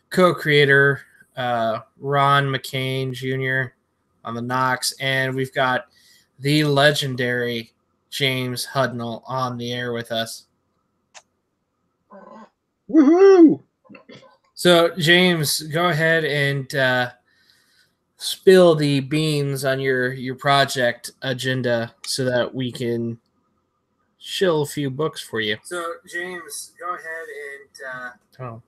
co-creator Ron McCain Jr. on the Knox, and we've got the legendary James Hudnall on the air with us. Woohoo! So, James, go ahead and spill the beans on your project agenda so that we can shill a few books for you. So, James, go ahead and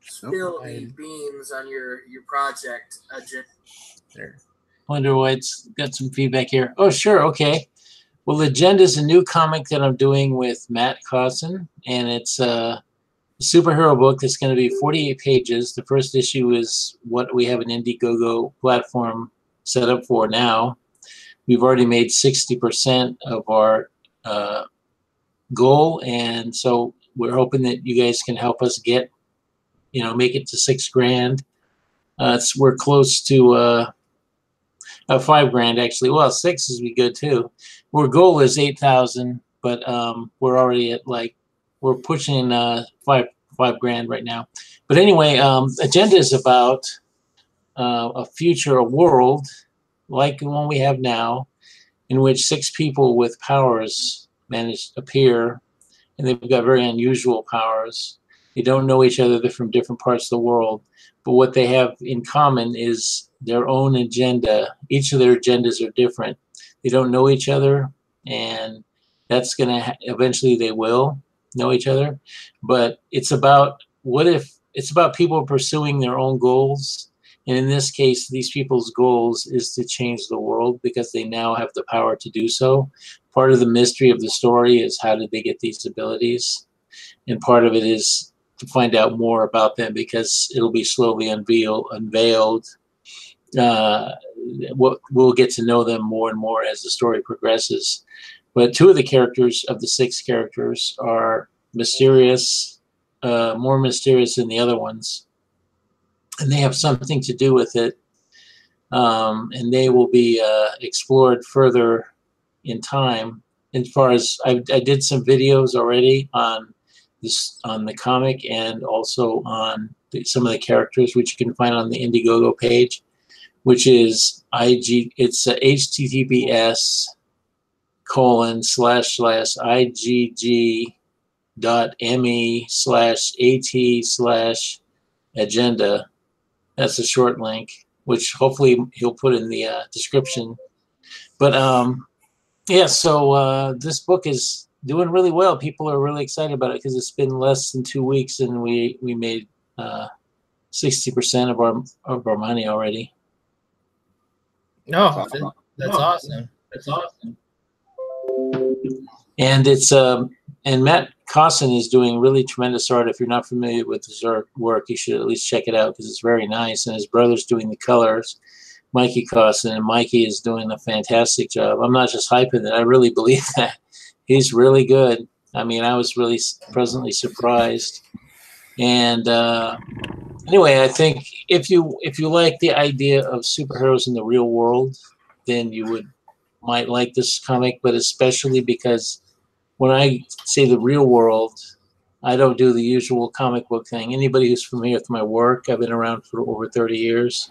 spill the beans on your project agenda. There. Wonder why it's got some feedback here. Oh, sure, okay. Well, Agenda is a new comic that I'm doing with Matt Kostas, and it's a superhero book that's going to be 48 pages. The first issue is what we have an Indiegogo platform set up for now. We've already made 60% of our goal, and so we're hoping that you guys can help us get, make it to $6,000. We're close to $5,000 actually. Well, 6 is be good too. Our goal is 8,000, but we're already at we're pushing $5,000 right now. But anyway, Agenda is about a world like the one we have now, in which 6 people with powers manage to appear, and they've got very unusual powers. They don't know each other. They're from different parts of the world, but what they have in common is their own agenda. Each of their agendas are different. They don't know each other, and that's going to eventually they will know each other. But it's about it's about people pursuing their own goals. And in this case, these people's goals is to change the world because they now have the power to do so. Part of the mystery of the story is how did they get these abilities? And part of it is to find out more about them because it'll be slowly unveiled. We'll get to know them more and more as the story progresses. But 2 of the characters of the 6 characters are mysterious, more mysterious than the other ones. And they have something to do with it. And they will be explored further in time. As far as I did some videos already on the comic and also on some of the characters, which you can find on the Indiegogo page, which is it's https://igg.me/at/agenda. That's a short link, which hopefully he'll put in the description. But yeah, so this book is doing really well. People are really excited about it because it's been less than 2 weeks and we made 60% of our money already. No, that's awesome. That's awesome. And it's and Matt Kostas is doing really tremendous art. If you're not familiar with his work, you should at least check it out because it's very nice. And his brother's doing the colors, Mikey Kostas, and Mikey is doing a fantastic job. I'm not just hyping it; I really believe that he's really good. I mean, I was really pleasantly surprised. And anyway, I think if you like the idea of superheroes in the real world, then you might like this comic. But especially because when I say the real world, I don't do the usual comic book thing. Anybody who's familiar with my work, I've been around for over 30 years.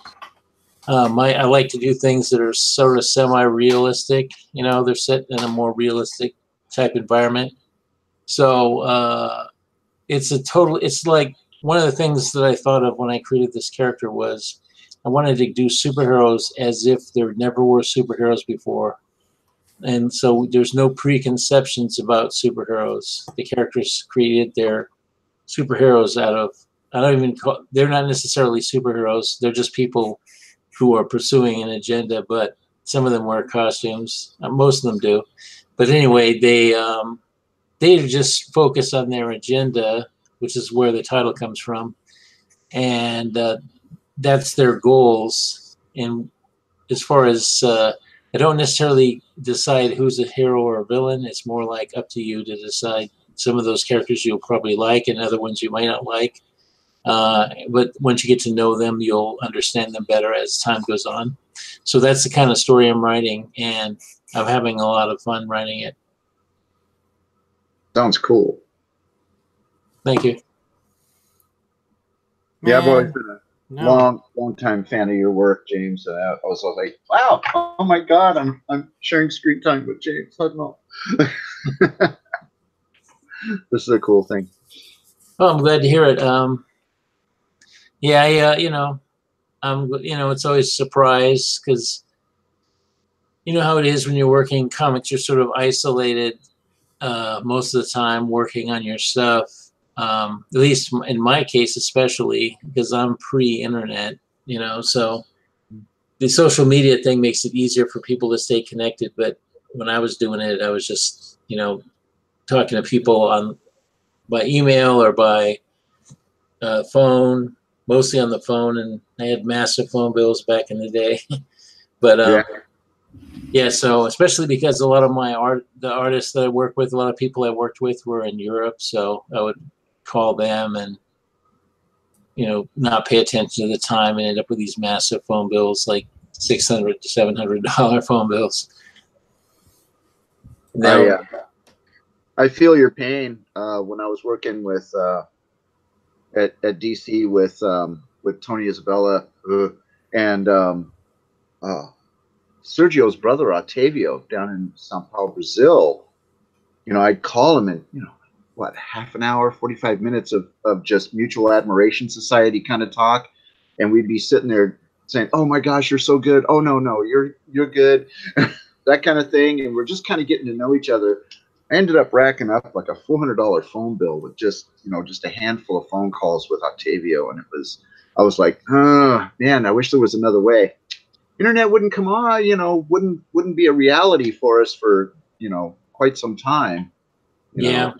I like to do things that are sort of semi-realistic. They're set in a more realistic type environment. So it's like one of the things that I thought of when I created this character was I wanted to do superheroes as if there never were superheroes before. And so there's no preconceptions about superheroes. The characters created their superheroes out of, they're not necessarily superheroes. They're just people who are pursuing an agenda, but some of them wear costumes. Most of them do. But anyway, they just focus on their agenda, which is where the title comes from. And that's their goals. And as far as, I don't necessarily decide who's a hero or a villain. It's more like up to you to decide. Some of those characters you'll probably like and other ones you might not like. But once you get to know them, you'll understand them better as time goes on. So that's the kind of story I'm writing, and I'm having a lot of fun writing it. Sounds cool. Thank you. Yeah, I've always Man, been a no. long time fan of your work, James. I was like, wow, oh my God, I'm sharing screen time with James Hudnall. This is a cool thing. Oh, I'm glad to hear it. Yeah, it's always a surprise because you know how it is when you're working in comics, you're sort of isolated most of the time working on your stuff. At least in my case, especially because I'm pre-internet, so the social media thing makes it easier for people to stay connected. But when I was doing it, I was just, talking to people on by email or by phone, mostly on the phone, and I had massive phone bills back in the day. But Yeah. yeah, so especially because a lot of the artists that I work with, a lot of people I worked with were in Europe, so I would call them and not pay attention to the time and end up with these massive phone bills, like $600 to $700 phone bills. Now, I feel your pain when I was working with at DC with Tony Isabella and Sergio's brother Octavio down in Sao Paulo, Brazil. I'd call him and what, half an hour, 45 minutes of just mutual admiration society kind of talk, and we'd be sitting there saying, "Oh my gosh, you're so good. Oh no, you're good," that kind of thing, and we're just kind of getting to know each other. I ended up racking up like a $400 phone bill with just a handful of phone calls with Octavio, and I was like, oh man, I wish there was another way. Internet wouldn't come on, wouldn't be a reality for us for quite some time. Yeah.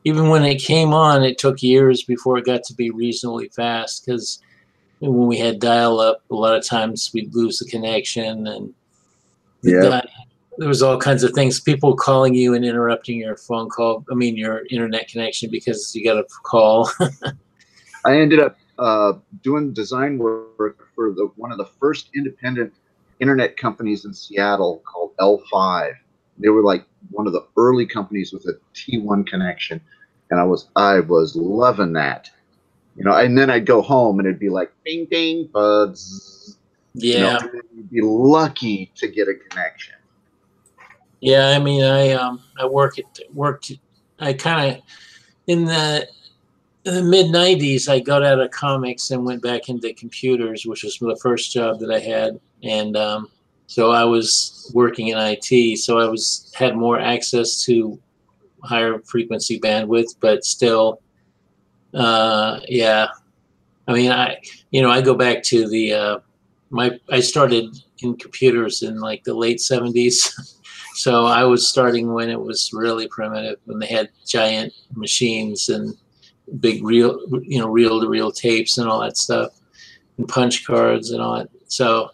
Even when it came on, it took years before it got to be reasonably fast because when we had dial-up, a lot of times we'd lose the connection, and there was all kinds of things. People calling you and interrupting your your internet connection because you got a call. I ended up doing design work for one of the first independent internet companies in Seattle called L5. They were like one of the early companies with a T1 connection, and I was loving that. And then I'd go home and it'd be like bing bing buzz. Yeah. You'd be lucky to get a connection. Yeah, I mean, I worked. I kind of in the mid '90s. I got out of comics and went back into computers, which was the first job that I had, and so I was working in IT. So I had more access to higher frequency bandwidth, but still, yeah. I mean, I go back to the I started in computers in like the late '70s. So I was starting when it was really primitive, when they had giant machines and big reel-to-reel tapes and all that stuff, and punch cards and all that. So,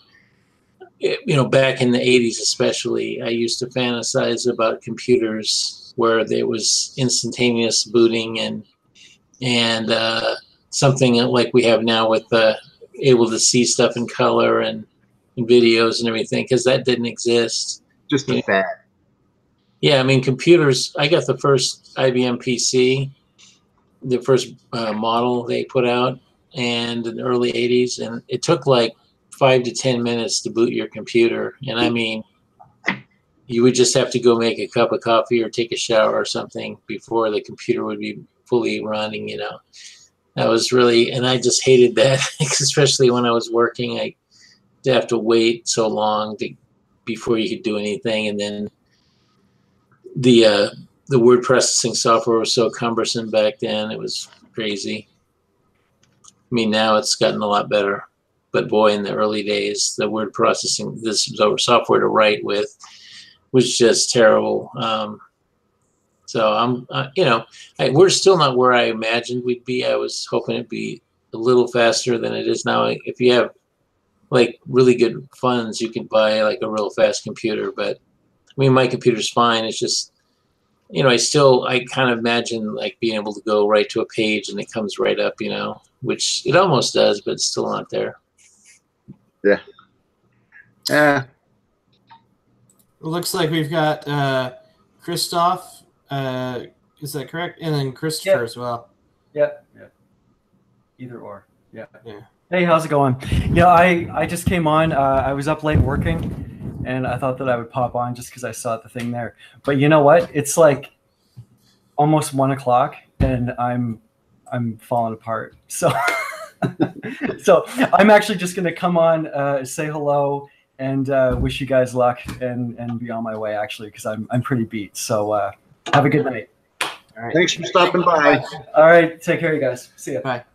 back in the '80s especially, I used to fantasize about computers where there was instantaneous booting and something like we have now with able to see stuff in color and videos and everything, because that didn't exist. Just a fad. Yeah, I mean, computers, I got the first IBM PC, the first model they put out, and in the early 80s, and it took like 5 to 10 minutes to boot your computer. And I mean, you would just have to go make a cup of coffee or take a shower or something before the computer would be fully running, That was really, and I just hated that, especially when I was working. I have to wait so long before you could do anything, and then the word processing software was so cumbersome back then. It was crazy. I mean, now it's gotten a lot better, but boy, in the early days, the word processing, this software to write with, was just terrible. So we're still not where I imagined we'd be. I was hoping it'd be a little faster than it is now. If you have like really good funds, you can buy like a real fast computer. But I mean, my computer's fine. It's just, I kind of imagine like being able to go right to a page and it comes right up, which it almost does, but it's still not there. Yeah. Yeah. It looks like we've got Christoph. Is that correct? And then Christopher as well. Yep. Either or. Yeah. Yeah. Hey, how's it going? Yeah, I just came on. I was up late working, and I thought that I would pop on just because I saw the thing there. But you know what? It's like almost 1 o'clock, and I'm falling apart. So so I'm actually just gonna come on, say hello, and wish you guys luck, and be on my way actually because I'm pretty beat. So have a good night. All right. Thanks for stopping by. All right, take care, you guys. See ya. Bye.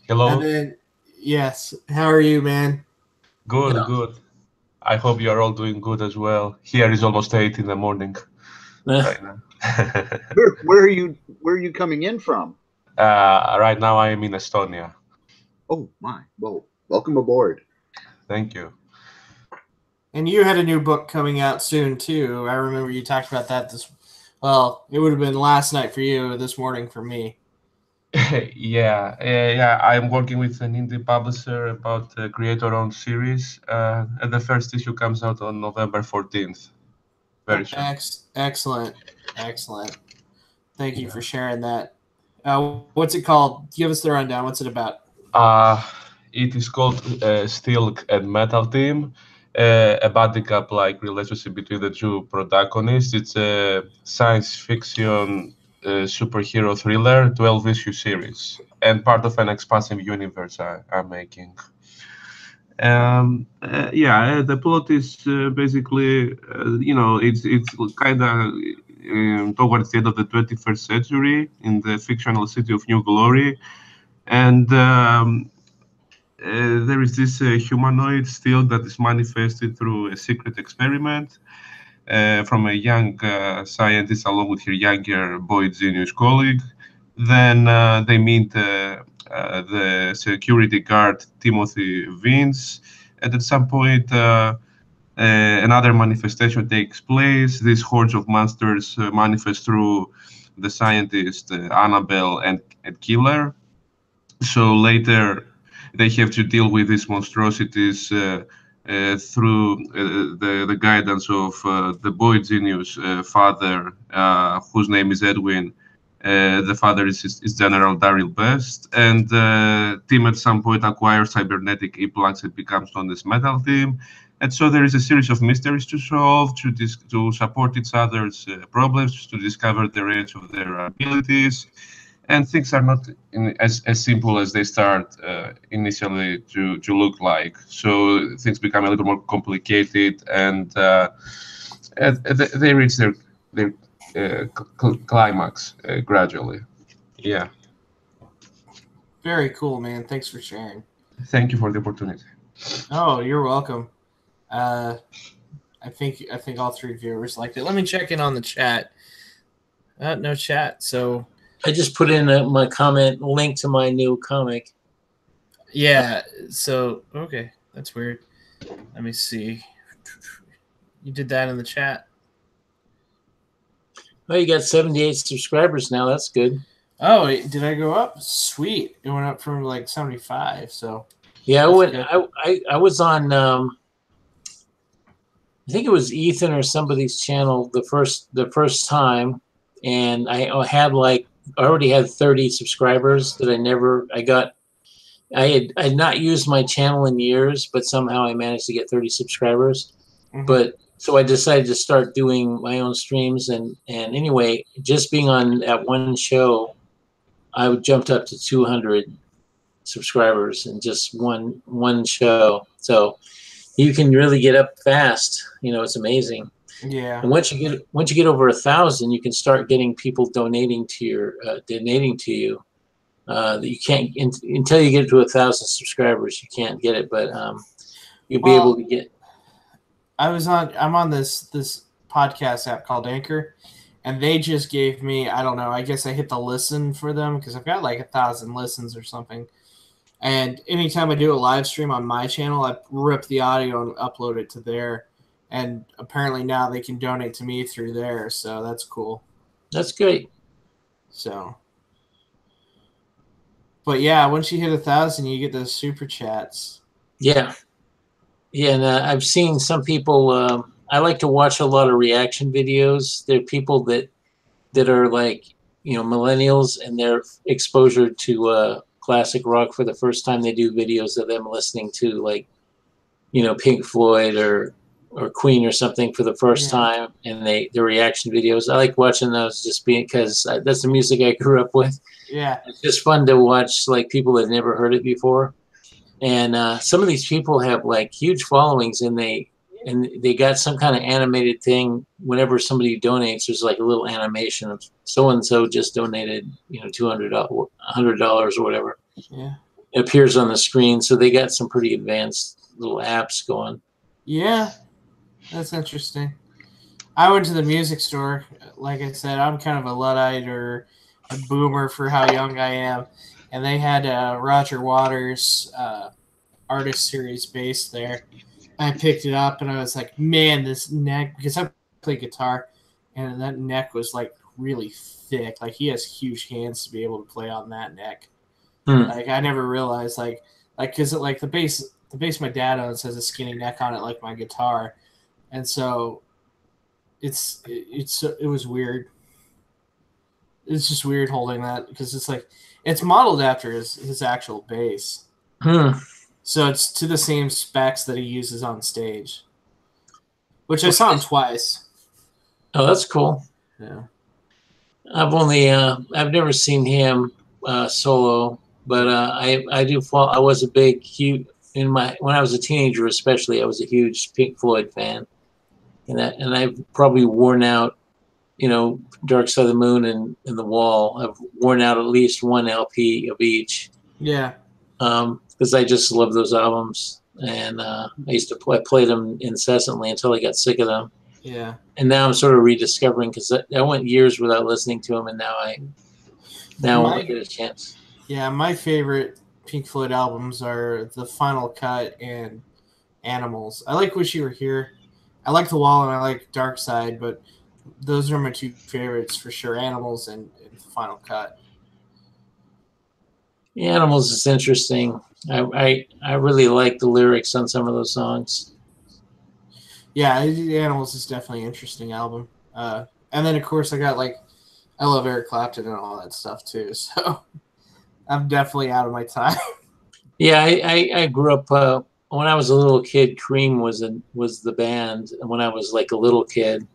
Hello. And then, yes, how are you, man? Good, Yeah. good. I hope you are all doing good as well. Here is almost 8 in the morning right now. Where are you coming in from? Right now I am in Estonia. Oh my! Well, welcome aboard. Thank you. And you had a new book coming out soon too. I remember you talked about that it would have been last night for you, this morning for me. Yeah. I'm working with an indie publisher about a creator-owned series, and the first issue comes out on November 14th. Very soon. Excellent. Thank you for sharing that. What's it called? Give us the rundown. What's it about? It is called Steel and Metal Team, a buddy cup-like relationship between the two protagonists. It's a science fiction superhero thriller, 12-issue series, and part of an expansive universe I'm making. The plot is basically, it's kind of towards the end of the 21st century in the fictional city of New Glory, and there is this humanoid still that is manifested through a secret experiment from a young scientist along with her younger boy genius colleague. Then they meet the security guard Timothy Vince, and at some point another manifestation takes place. These hordes of monsters manifest through the scientist Annabelle and Killer. So later they have to deal with these monstrosities through the guidance of the boy genius father, whose name is Edwin. The father is General Daryl Best, and Tim at some point acquires cybernetic implants and becomes known as Metal Team. And so there is a series of mysteries to solve, to support each other's problems, to discover the range of their abilities. And things are not as simple as they start initially to look like. So things become a little more complicated, and they reach their climax gradually. Yeah. Very cool, man. Thanks for sharing. Thank you for the opportunity. Oh, you're welcome. I think all three viewers liked it. Let me check in on the chat. No chat, so I just put in my comment link to my new comic. yeah. So okay, that's weird. Let me see. You did that in the chat. Oh, you got 78 subscribers now. That's good. Oh, did I go up? Sweet. It went up from like 75. So yeah, I was on. I think it was Ethan or somebody's channel the first time, and I already had 30 subscribers that I had not used my channel in years, but somehow I managed to get 30 subscribers. Mm-hmm. But so I decided to start doing my own streams, and anyway, just being on that one show, I jumped up to 200 subscribers in just one show. So you can really get up fast. It's amazing. Yeah. And once you get over 1,000, you can start getting people donating to you. That you can't until you get to 1,000 subscribers. You can't get it, but you'll be able to get. I'm on this podcast app called Anchor, and they just gave me, I don't know, I guess I hit the listen for them because I've got like 1,000 listens or something. And anytime I do a live stream on my channel, I rip the audio and upload it to there. And apparently now they can donate to me through there. So that's cool. That's great. So, but yeah, once you hit 1,000, you get those super chats. Yeah. Yeah. And I've seen some people, I like to watch a lot of reaction videos. There are people that are like, millennials, and their exposure to classic rock for the first time, they do videos of them listening to like, you know, Pink Floyd or Queen or something for the first time, and the reaction videos. I like watching those just because that's the music I grew up with. Yeah, it's just fun to watch like people that never heard it before, and some of these people have like huge followings, and they got some kind of animated thing. Whenever somebody donates, there's like a little animation of so and so just donated, you know, $200 or whatever. Yeah, it appears on the screen, so they got some pretty advanced little apps going. Yeah, that's interesting. I went to the music store. Like I said, I'm kind of a Luddite or a boomer for how young I am. And they had Roger Waters' artist series bass there. I picked it up and I was like, man, this neck, because I play guitar, and that neck was like really thick. Like he has huge hands to be able to play on that neck. Like I never realized, like because like the bass my dad owns has a skinny neck on it, like my guitar, and so it was weird. It's just weird holding that because it's like it's modeled after his actual bass, so it's to the same specs that he uses on stage. Which I saw him twice. Oh, that's cool. Yeah, I've never seen him solo, but I do follow. I was a big huge when I was a teenager, especially. I was a huge Pink Floyd fan, and I've probably worn out, you know, Dark Side of the Moon and The Wall. I've worn out at least one LP of each. Yeah. Because I just love those albums, and I used to play them incessantly until I got sick of them. Yeah. And now I'm sort of rediscovering, because I went years without listening to them, and now I get a chance. Yeah, my favorite Pink Floyd albums are The Final Cut and Animals. I like Wish You Were Here. I like The Wall and I like Dark Side, but those are my two favorites for sure, Animals and The Final Cut. The Animals is interesting. I really like the lyrics on some of those songs. Yeah, The Animals is definitely an interesting album. And then, of course, I love Eric Clapton and all that stuff, too. So I'm definitely out of my time. Yeah, I grew up, when I was a little kid, Cream was the band when I was like a little kid.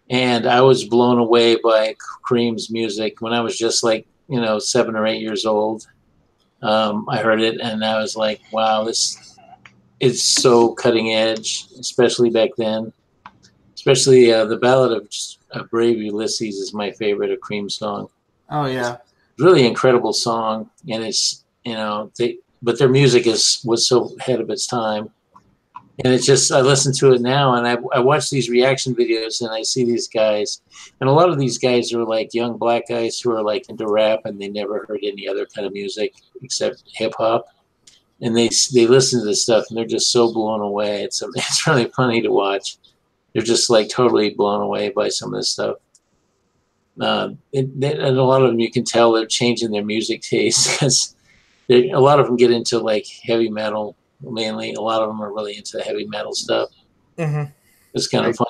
And I was blown away by Cream's music when I was just like, 7 or 8 years old. I heard it and I was like, wow, this is so cutting edge, especially back then. Especially the Ballad of Brave Ulysses is my favorite of Cream song. Oh, yeah. It's a really incredible song. And it's, but their music was so ahead of its time. And it's just, I listen to it now and I watch these reaction videos and I see these guys. And a lot of these guys are like young black guys who are like into rap and they never heard any other kind of music except hip hop. And they listen to this stuff and they're just so blown away. It's really funny to watch. They're just like totally blown away by some of this stuff. And a lot of them, you can tell they're changing their music taste because a lot of them get into like heavy metal. Mainly, a lot of them are really into heavy metal stuff. Mm-hmm. It's kind of fun,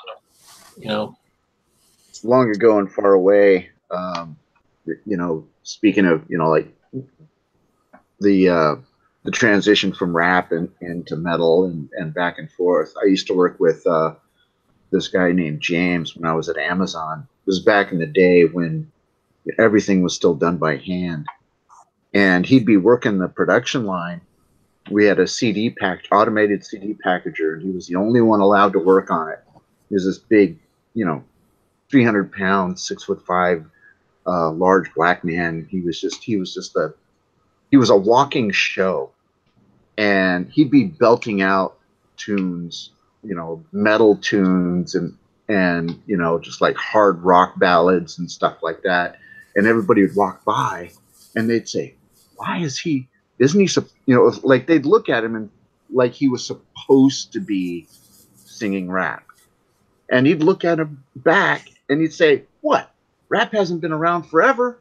Long ago and far away, speaking of, like the transition from rap into metal and back and forth. I used to work with this guy named James when I was at Amazon. It was back in the day when everything was still done by hand, and he'd be working the production line. We had a automated CD packager, and he was the only one allowed to work on it. He was this big, 300-pound, 6'5", large black man. He was a walking show, and he'd be belting out tunes, metal tunes and just like hard rock ballads and stuff like that. And everybody would walk by, and they'd say, "Why is he?" Isn't he, like they'd look at him and like he was supposed to be singing rap. And he'd look at him back and he'd say, "What? Rap hasn't been around forever."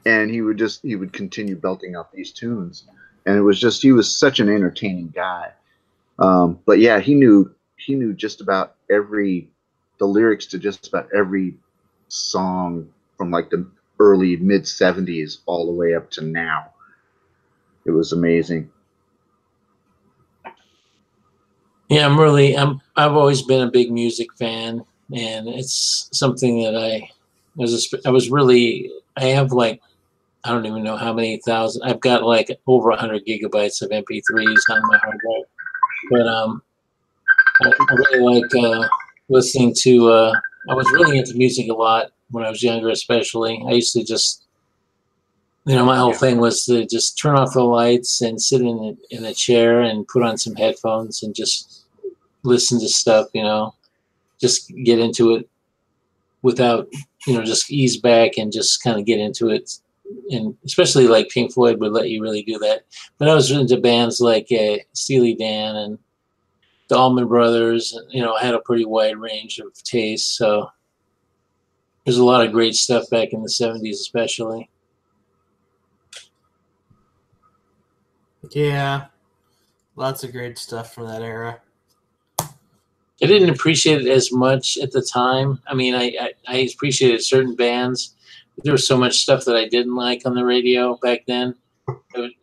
And he would continue belting out these tunes. And he was such an entertaining guy. But yeah, he knew just about the lyrics to just about every song from like the early mid 70s all the way up to now. It was amazing. Yeah, I've always been a big music fan, and it's something that I have like, I don't even know how many thousand. I've got like over 100 gigabytes of MP3s on my hard drive. But I really like listening to. I was really into music a lot when I was younger, especially. I used to just, my whole thing was to just turn off the lights and sit in a chair and put on some headphones and just listen to stuff. Just get into it without, just ease back and just kind of get into it. And especially like Pink Floyd would let you really do that. But I was into bands like Steely Dan and the Allman Brothers. I had a pretty wide range of tastes. So there's a lot of great stuff back in the 70s, especially. Yeah, lots of great stuff from that era. I didn't appreciate it as much at the time. I mean, I appreciated certain bands. There was so much stuff that I didn't like on the radio back then.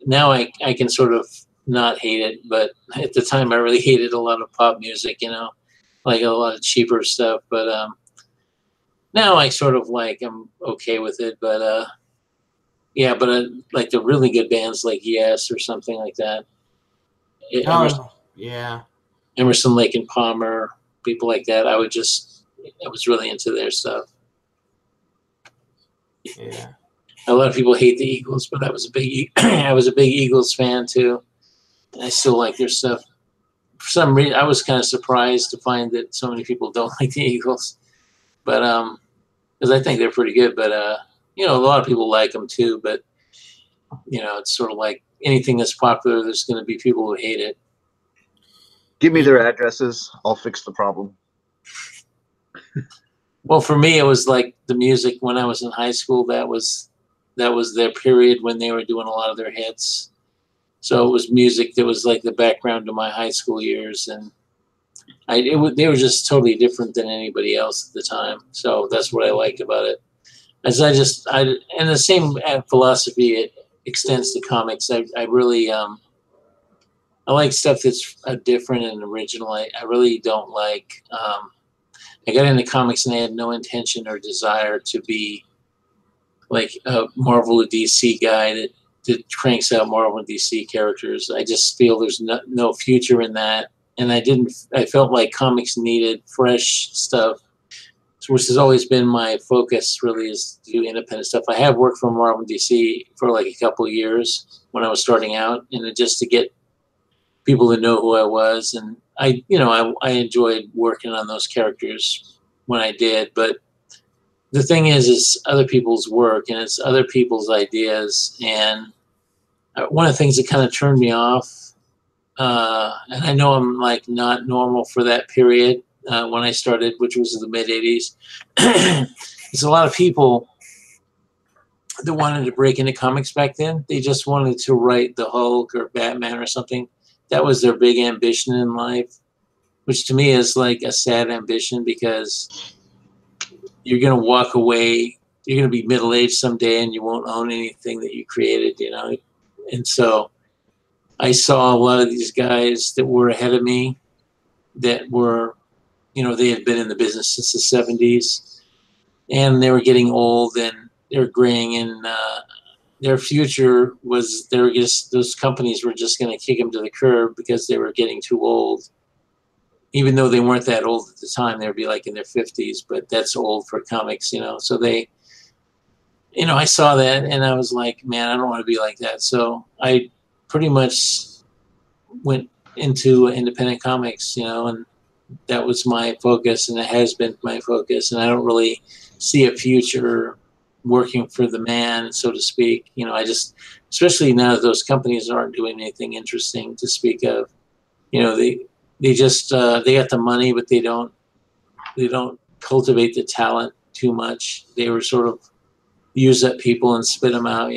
Now I can sort of not hate it, but at the time I really hated a lot of pop music, like a lot of cheaper stuff. But now I sort of I'm okay with it. But yeah, but like the really good bands like Yes or something like that. Yeah. Emerson, Lake and Palmer, people like that. I was really into their stuff. Yeah. A lot of people hate the Eagles, but I was a big Eagles fan too. And I still like their stuff. For some reason, I was kind of surprised to find that so many people don't like the Eagles, but because I think they're pretty good. But a lot of people like them too. But it's sort of like anything that's popular, there's going to be people who hate it. Give me their addresses. I'll fix the problem. Well, for me, it was like the music when I was in high school. That was their period when they were doing a lot of their hits. So it was music that was like the background to my high school years, and they were just totally different than anybody else at the time. So that's what I liked about it. And the same philosophy it extends to comics. I really I like stuff that's different and original. I really don't like. I got into comics and I had no intention or desire to be like a Marvel or DC guy that cranks out Marvel and DC characters. I just feel there's no future in that, and I felt like comics needed fresh stuff, which has always been my focus. Really, is to do independent stuff. I have worked for Marvel and DC for like a couple of years when I was starting out, and just to get people to know who I was, and I enjoyed working on those characters when I did. But the thing is other people's work and it's other people's ideas, and one of the things that kind of turned me off, and I know I'm like not normal for that period when I started, which was in the mid '80s. There's a lot of people that wanted to break into comics back then. They just wanted to write the Hulk or Batman or something. That was their big ambition in life, which to me is like a sad ambition, because you're going to walk away. You're going to be middle-aged someday and you won't own anything that you created, And so I saw a lot of these guys that were ahead of me that were, they had been in the business since the 70s, and they were getting old and they were graying, and their future was those companies were just going to kick them to the curb because they were getting too old. Even though they weren't that old at the time, they would be like in their 50s, but that's old for comics, So they, I saw that and I was like, man, I don't want to be like that. So I pretty much went into independent comics, and that was my focus, and it has been my focus. And I don't really see a future working for the man, so to speak. I just, especially now that those companies aren't doing anything interesting to speak of, they just they got the money, but they don't cultivate the talent too much. They were sort of use up people and spit them out,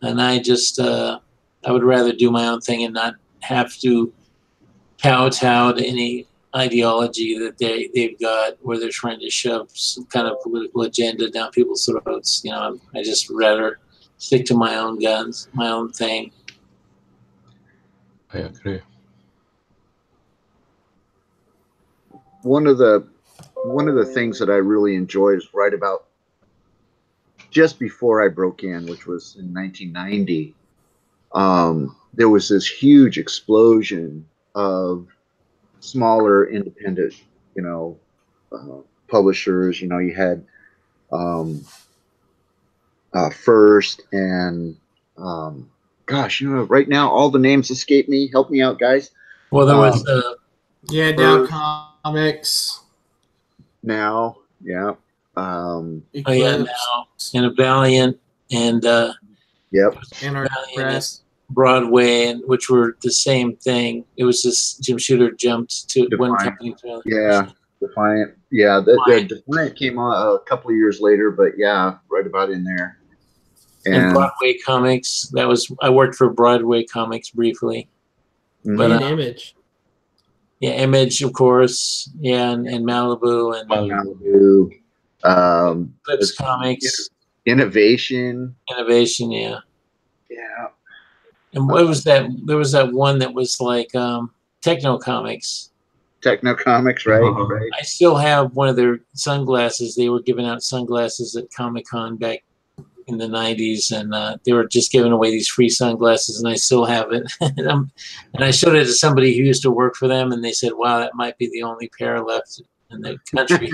And I just I would rather do my own thing and not have to kowtow to ideology that they've got, where they're trying to shove some kind of political agenda down people's throats. You know, I just rather stick to my own guns, my own thing. I agree. One of the things that I really enjoyed is right about just before I broke in, which was in 1990. There was this huge explosion of smaller independent, you know, publishers. You know, you had First and gosh, you know, right now all the names escape me. Help me out, guys. Well, there was yeah, Dow Comics. Now, yeah. Now, and a Valiant, and yep, and our press. Broadway, and which were the same thing. It was just Jim Shooter jumped to Defiant. one company to another. Yeah, Defiant. Yeah, the Defiant came on a couple of years later, but yeah, right about in there. And Broadway Comics. That was, I worked for Broadway Comics briefly. But Image. Yeah, Image, of course. Yeah, and Malibu and Malibu. Clips Comics. Innovation. Yeah. Yeah. And what was that? There was that one that was like Techno Comics. Techno Comics, right? Right. I still have one of their sunglasses. They were giving out sunglasses at Comic-Con back in the 90s, and they were just giving away these free sunglasses, and I still have it. and I showed it to somebody who used to work for them, and they said, wow, that might be the only pair left in the country.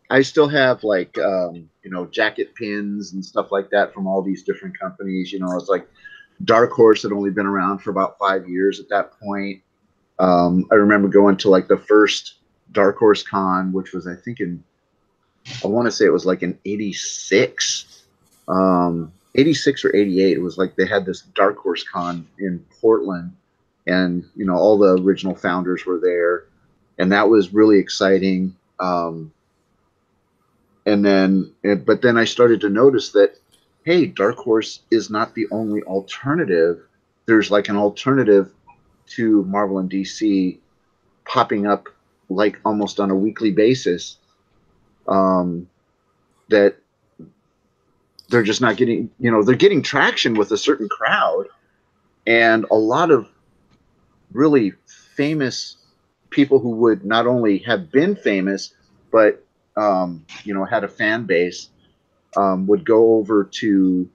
I still have like you know, jacket pins and stuff like that from all these different companies. You know, it's like Dark Horse had only been around for about 5 years at that point. I remember going to like the first Dark Horse Con, which was, I think, I want to say it was like in 86, 86 or 88. It was like they had this Dark Horse Con in Portland, and you know, all the original founders were there, and that was really exciting. But then I started to notice that, hey, Dark Horse is not the only alternative. There's like an alternative to Marvel and DC popping up like almost on a weekly basis, that they're just not getting, you know, they're getting traction with a certain crowd, and a lot of really famous people who would not only have been famous, but you know, had a fan base, would go over to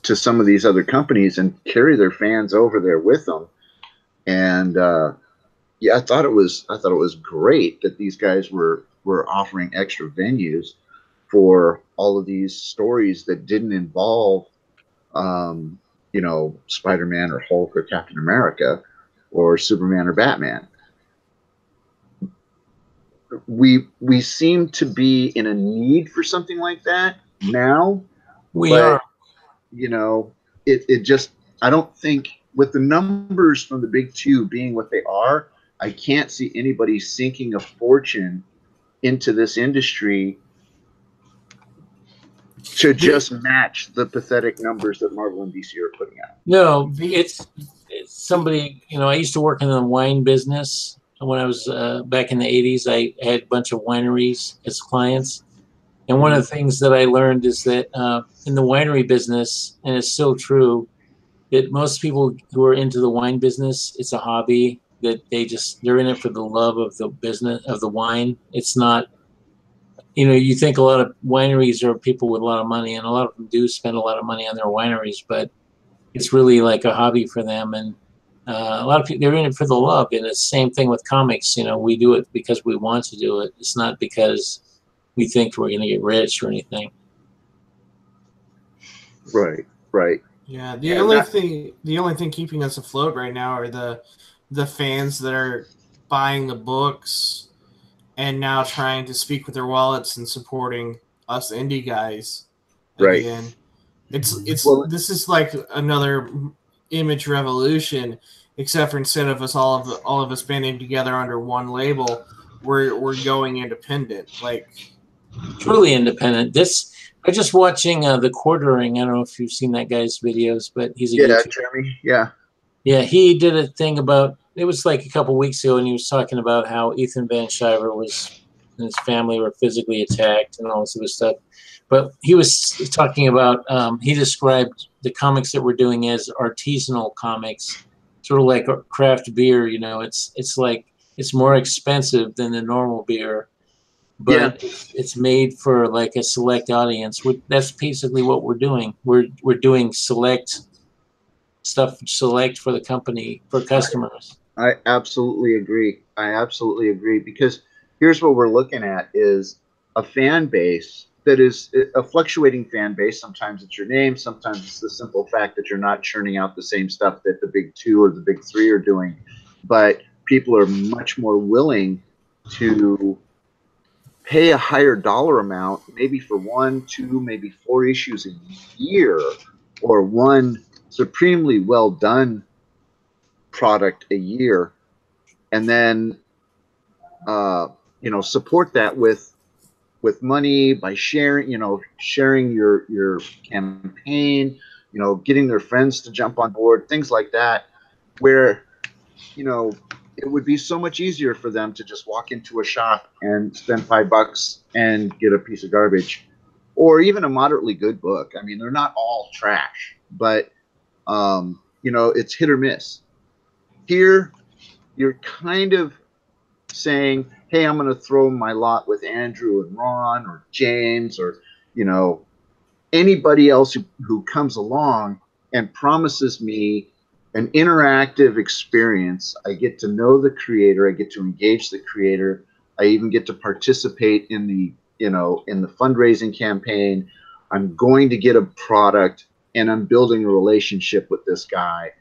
some of these other companies and carry their fans over there with them. And yeah, I thought it was great that these guys were offering extra venues for all of these stories that didn't involve you know, Spider-Man or Hulk or Captain America or Superman or Batman. We seem to be in a need for something like that now. We are. You know, it just, I don't think, with the numbers from the big two being what they are, I can't see anybody sinking a fortune into this industry to just match the pathetic numbers that Marvel and DC are putting out. No, it's somebody, you know, I used to work in the wine business. When I was back in the 80s, I had a bunch of wineries as clients. And one of the things that I learned is that in the winery business, and it's still true, that most people who are into the wine business, it's a hobby, that they're in it for the love of the business, of the wine. It's not, you know, you think a lot of wineries are people with a lot of money, and a lot of them do spend a lot of money on their wineries, but it's really like a hobby for them. And a lot of people, they're in it for the love. And it's the same thing with comics. You know, we do it because we want to do it. It's not because we think we're going to get rich or anything. Right, right. Yeah, the only thing keeping us afloat right now are the fans that are buying the books and now trying to speak with their wallets and supporting us indie guys again. Right. This is like another Image revolution, except for instead of all of us banding together under one label, we're going independent, like truly independent. I'm just watching The Quartering. I don't know if you've seen that guy's videos, but he's a YouTuber. Jeremy. Yeah. Yeah, he did a thing about, it was like a couple weeks ago, and he was talking about how Ethan Van Sciver was and his family were physically attacked and all this other stuff. But he was talking about, he described the comics that we're doing as artisanal comics, sort of like craft beer. You know, it's like it's more expensive than the normal beer, but it's made for like a select audience. That's basically what we're doing. We're doing select for the company, for customers. I absolutely agree. I absolutely agree, because here's what we're looking at is a fan base that is a fluctuating fan base. Sometimes it's your name. Sometimes it's the simple fact that you're not churning out the same stuff that the big two or the big three are doing. But people are much more willing to pay a higher dollar amount, maybe for 1, 2, maybe 4 issues a year, or one supremely well done product a year, and then support that with money by sharing your campaign, getting their friends to jump on board, things like that, where it would be so much easier for them to just walk into a shop and spend $5 and get a piece of garbage, or even a moderately good book. I mean, they're not all trash, but it's hit or miss. Here, you're kind of saying, hey, I'm going to throw my lot with Andrew and Ron or James or, anybody else who comes along and promises me an interactive experience. I get to know the creator. I get to engage the creator. I even get to participate in the fundraising campaign. I'm going to get a product, and I'm building a relationship with this guy.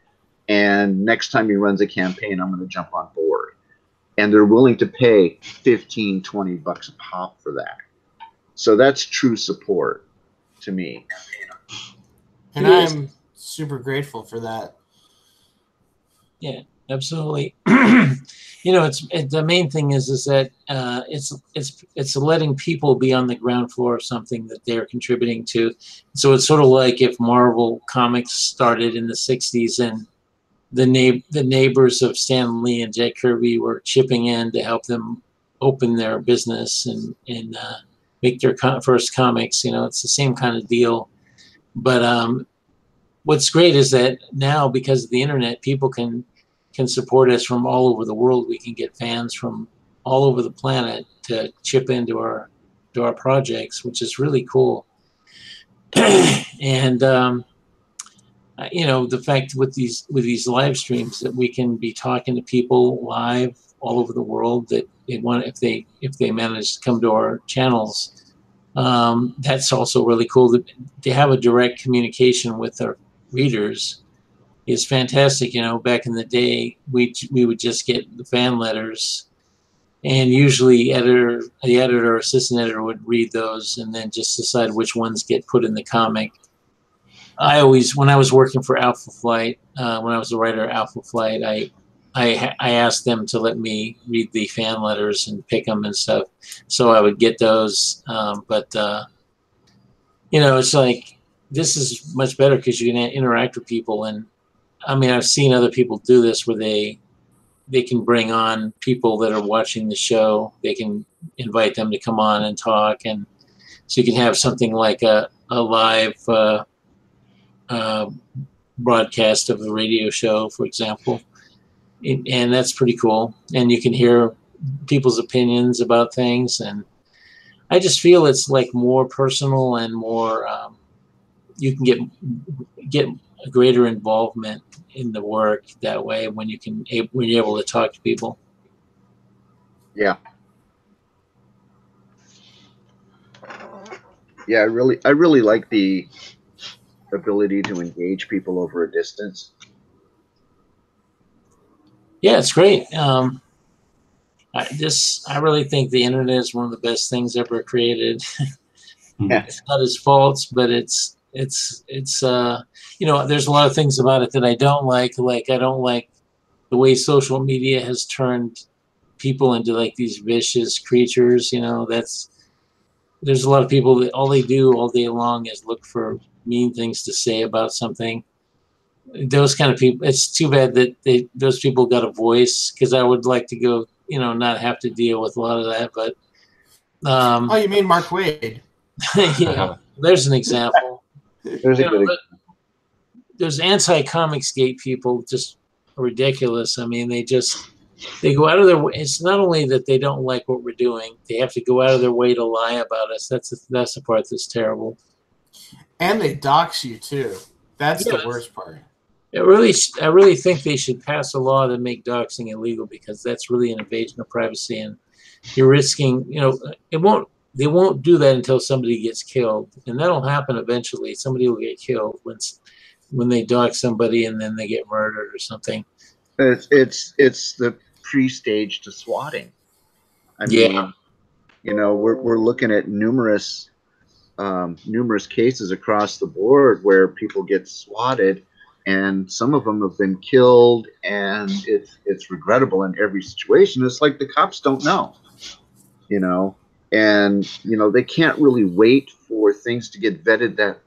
And next time he runs a campaign, I'm going to jump on board. And they're willing to pay $15, $20 a pop for that. So that's true support to me. And I'm super grateful for that. Yeah, absolutely. It's the main thing is that it's letting people be on the ground floor of something that they're contributing to. So it's sort of like if Marvel Comics started in the 60s and the neighbors of Stan Lee and Jack Kirby were chipping in to help them open their business and make their first comics. It's the same kind of deal. But what's great is that now, because of the internet, people can support us from all over the world. We can get fans from all over the planet to chip into our projects, which is really cool. And the fact with these live streams that we can be talking to people live all over the world that they want, if they manage to come to our channels, that's also really cool. To have a direct communication with our readers is fantastic. Back in the day, we would just get the fan letters, and usually the editor or assistant editor would read those and then just decide which ones get put in the comic. When I was working for Alpha Flight, when I was a writer at Alpha Flight, I asked them to let me read the fan letters and pick them and stuff, so I would get those. But it's like, this is much better because you can interact with people. And I mean, I've seen other people do this where they can bring on people that are watching the show. They can invite them to come on and talk, and so you can have something like a live broadcast of a radio show, for example, and that's pretty cool. And you can hear people's opinions about things, and I just feel it's like more personal and more. You can get a greater involvement in the work that way when you're able to talk to people. Yeah. Yeah, I really like the ability to engage people over a distance. Yeah, it's great. I really think the internet is one of the best things ever created. Yeah. It's not its faults, but it's there's a lot of things about it that I don't like. Like, I don't like the way social media has turned people into like these vicious creatures. There's a lot of people that all they do all day long is look for mean things to say about something. those kind of people. It's too bad that those people got a voice, because I would like to go, not have to deal with a lot of that. But oh, you mean Mark Waid? yeah, there's an example. There's a good example. There's anti-comics gate people, just ridiculous. I mean, they go out of their way. It's not only that they don't like what we're doing; they have to go out of their way to lie about us. That's the part that's terrible. And they dox you too. That's the worst part. I really think they should pass a law to make doxing illegal, because that's really an invasion of privacy, and you're risking. They won't do that until somebody gets killed, and that'll happen eventually. Somebody will get killed when they dox somebody, and then they get murdered or something. It's the pre-stage to swatting. I mean, we're looking at numerous cases across the board where people get swatted, and some of them have been killed, and it's regrettable in every situation. It's like the cops don't know, and they can't really wait for things to get vetted. That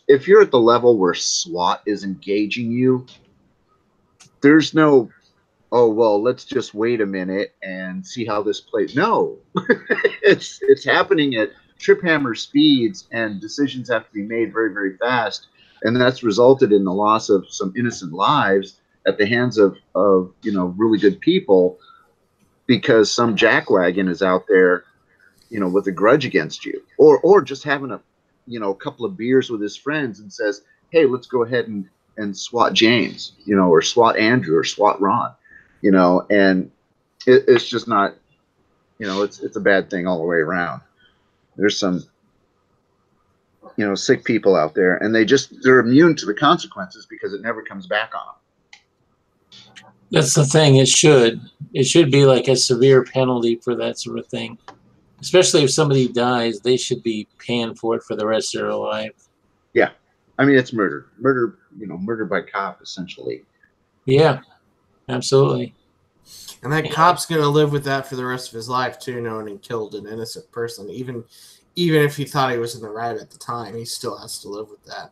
if you're at the level where SWAT is engaging you, there's no, oh well, let's just wait a minute and see how this plays. No, it's happening at trip hammer speeds, and decisions have to be made very, very fast, and that's resulted in the loss of some innocent lives at the hands of really good people, because some jackwagon is out there, with a grudge against you, or just having a couple of beers with his friends and says, hey, let's go ahead and SWAT James, or SWAT Andrew, or SWAT Ron, and it's just not, it's a bad thing all the way around. There's some, sick people out there, and they're immune to the consequences because it never comes back on them. That's the thing. It should be like a severe penalty for that sort of thing. Especially if somebody dies, they should be paying for it for the rest of their life. Yeah. I mean, it's murder, murder by cop, essentially. Yeah, absolutely. And that cop's going to live with that for the rest of his life, too, knowing he killed an innocent person. Even if he thought he was in the right at the time, he still has to live with that.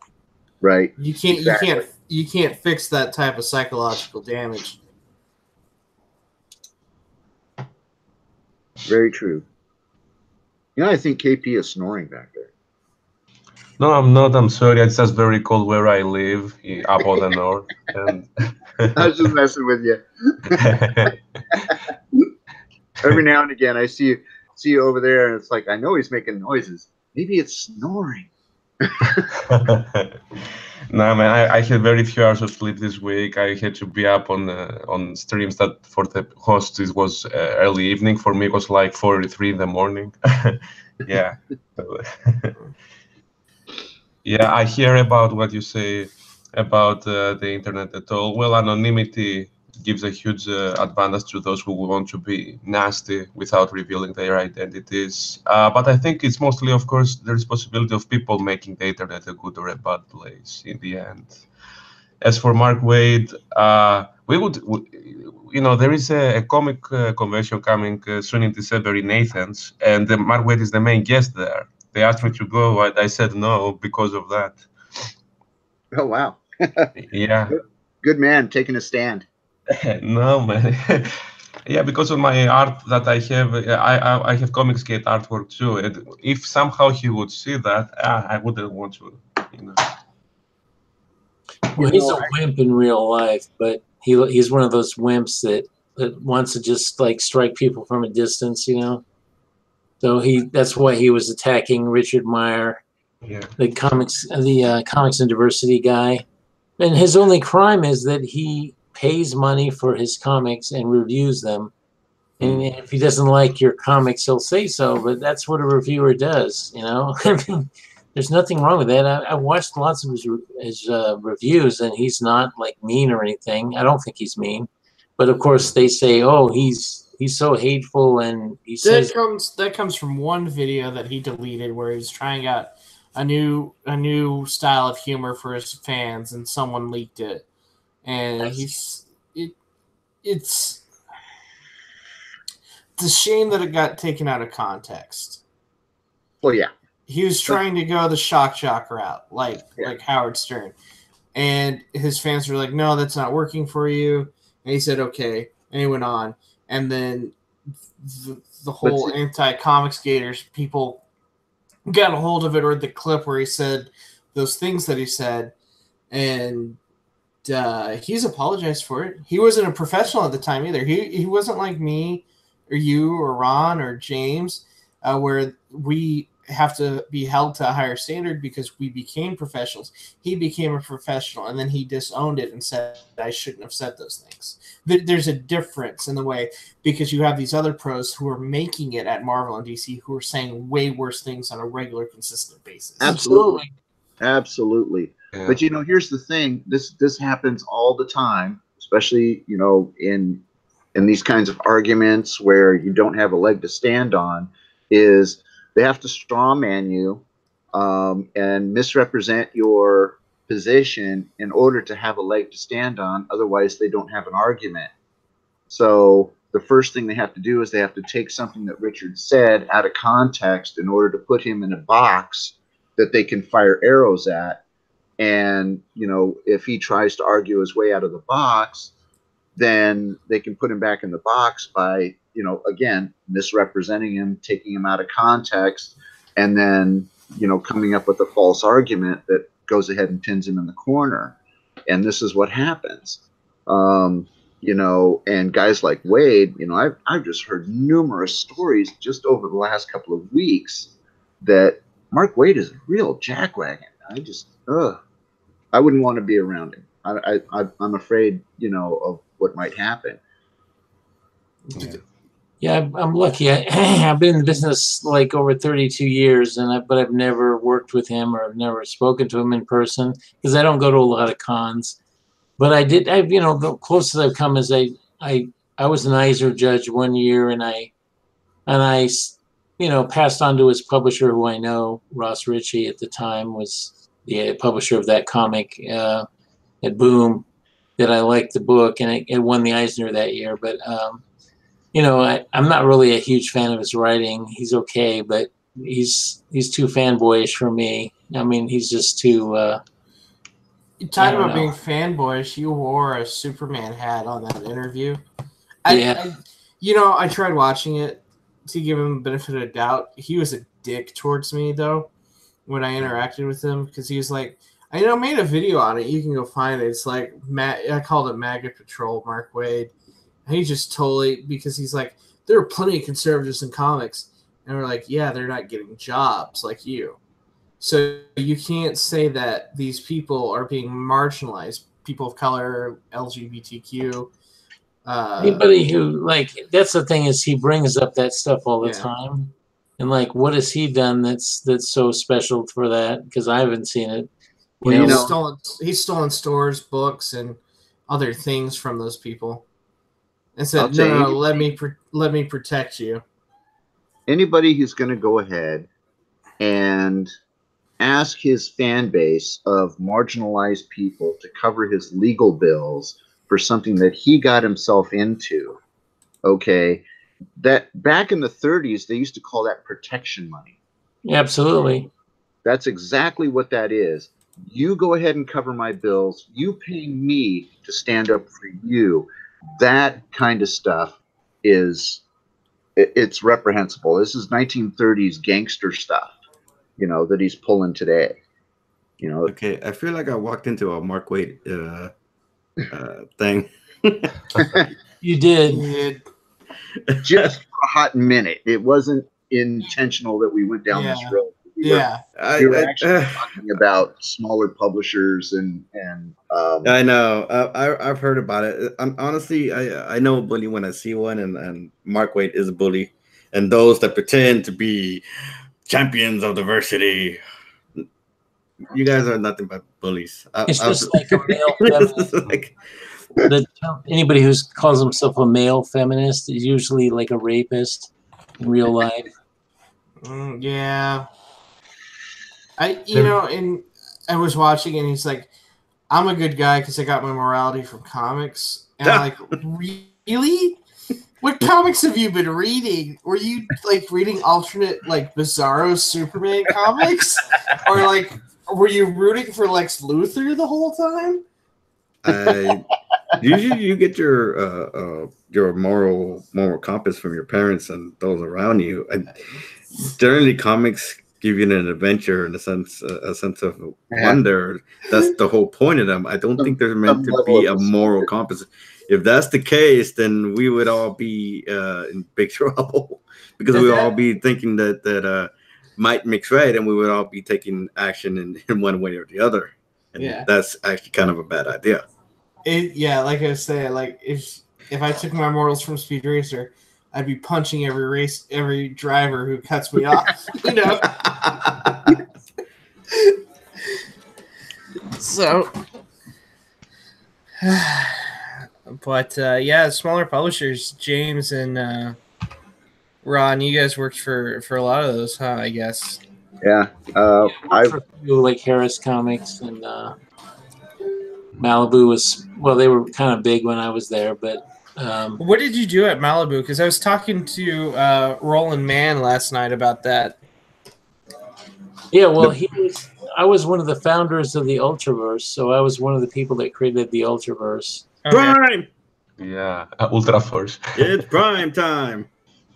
Right. You can't fix that type of psychological damage. Very true. I think KP is snoring back there. No, I'm not. I'm sorry. It's just very cold where I live, up on the north. And I was just messing with you. Every now and again, I see you over there, and it's like, I know he's making noises. Maybe it's snoring. No, man. I had very few hours of sleep this week. I had to be up on streams that for the host it was early evening. For me, it was like 4:03 in the morning. Yeah. Yeah, I hear about what you say about the internet at all. Well, anonymity gives a huge advantage to those who want to be nasty without revealing their identities. But I think it's mostly, of course, the responsibility of people making the internet a good or a bad place in the end. As for Mark Waid, there is a comic convention coming soon in December in Athens, and Mark Waid is the main guest there. They asked me to go, and I said no because of that. Oh, wow. Yeah. Good man, taking a stand. No, man. Yeah, because of my art that I have, I have Comicsgate artwork too. And if somehow he would see that, I wouldn't want to, Well, he's a wimp in real life, but he's one of those wimps that wants to just like strike people from a distance, So that's why he was attacking Richard Meyer, the comics and diversity guy. And his only crime is that he pays money for his comics and reviews them. And if he doesn't like your comics, he'll say so. But that's what a reviewer does, I mean, there's nothing wrong with that. I watched lots of his reviews, and he's not like mean or anything. I don't think he's mean. But of course, they say, "Oh, he's so hateful," and he says that comes from one video that he deleted where he was trying out a new style of humor for his fans, and someone leaked it, and it's a shame that it got taken out of context. Well, yeah, he was trying to go the shock route, like Howard Stern, And his fans were like, no, that's not working for you. And he said, okay. And he went on. And then the whole anti-comics gators people got a hold of it, or the clip where he said those things that he said. And he's apologized for it. He wasn't a professional at the time either. He wasn't like me or you or Ron or James, where we have to be held to a higher standard because we became professionals. He became a professional, and then he disowned it and said, I shouldn't have said those things. There's a difference in the way, because you have these other pros who are making it at Marvel and DC who are saying way worse things on a regular, consistent basis. Absolutely. Absolutely. Yeah. But, here's the thing. This happens all the time, especially, in these kinds of arguments where you don't have a leg to stand on, is they have to straw man you and misrepresent your position in order to have a leg to stand on. Otherwise, they don't have an argument. So the first thing they have to do is they have to take something that Richard said out of context in order to put him in a box that they can fire arrows at. And, if he tries to argue his way out of the box, then they can put him back in the box by, again, misrepresenting him, taking him out of context, and then, coming up with a false argument that goes ahead and pins him in the corner. And this is what happens. And guys like Wade, I've just heard numerous stories just over the last couple of weeks that Mark Wade is a real jackwagon. I wouldn't want to be around him. I'm afraid, of what might happen. Yeah, I'm lucky. I've been in business like over 32 years, but I've never worked with him, or I've never spoken to him in person because I don't go to a lot of cons. But the closest I've come is I was an Eisner judge one year, and I passed on to his publisher, who I know, Ross Ritchie at the time was the publisher of that comic at Boom, that I liked the book, and it won the Eisner that year. But I'm not really a huge fan of his writing. He's okay, but he's too fanboyish for me. I mean, he's just too. You talk about being fanboyish. You wore a Superman hat on that interview. I tried watching it to give him the benefit of the doubt. He was a dick towards me, though, when I interacted with him, because he was like, I made a video on it. You can go find it. It's like, I called it MAGA Patrol, Mark Wade. And he just totally, because he's like, there are plenty of conservatives in comics. And we're like, yeah, they're not getting jobs like you. So you can't say that these people are being marginalized. People of color, LGBTQ. Anybody who, that's the thing, is he brings up that stuff all the time. And what has he done that's so special for that? Because I haven't seen it. He's stolen stores, books, and other things from those people. And said, no, let me protect you. Anybody who's going to go ahead and ask his fan base of marginalized people to cover his legal bills for something that he got himself into, okay, that back in the 30s, they used to call that protection money. Absolutely. That's exactly what that is. You go ahead and cover my bills. You pay me to stand up for you. That kind of stuff it's reprehensible. This is 1930s gangster stuff, that he's pulling today. Okay, I feel like I walked into a Mark Wade thing. You did. Just for a hot minute. It wasn't intentional that we went down this road. We were actually talking about smaller publishers and I know. I've heard about it. Honestly, I know a bully when I see one, and Mark Wade is a bully. And those that pretend to be champions of diversity, you guys are nothing but bullies. It's just like a male feminist. Anybody who calls himself a male feminist is usually like a rapist in real life. Yeah. And I was watching, and he's like, I'm a good guy because I got my morality from comics. And I'm like, really? What comics have you been reading? Were you reading alternate Bizarro Superman comics, or Were you rooting for Lex Luthor the whole time? Usually you get your moral compass from your parents and those around you. Generally, comics give you an adventure and a sense of wonder. That's the whole point of them. I don't think they're meant to be a moral compass. If that's the case, then we would all be in big trouble because we would all be thinking that might makes right, and we would all be taking action in one way or the other. And that's actually kind of a bad idea. Like I was saying, like if I took my morals from Speed Racer, I'd be punching every driver who cuts me off, you know. So, but smaller publishers, James and Ron, you guys worked for a lot of those, huh? I guess. Yeah, I like Harris Comics and Malibu they were kind of big when I was there, but. What did you do at Malibu? Because I was talking to Roland Mann last night about that. Yeah, well, I was one of the founders of the Ultraverse, so I was one of the people that created the Ultraverse. Okay. Prime! Yeah, Ultra Force. It's prime time!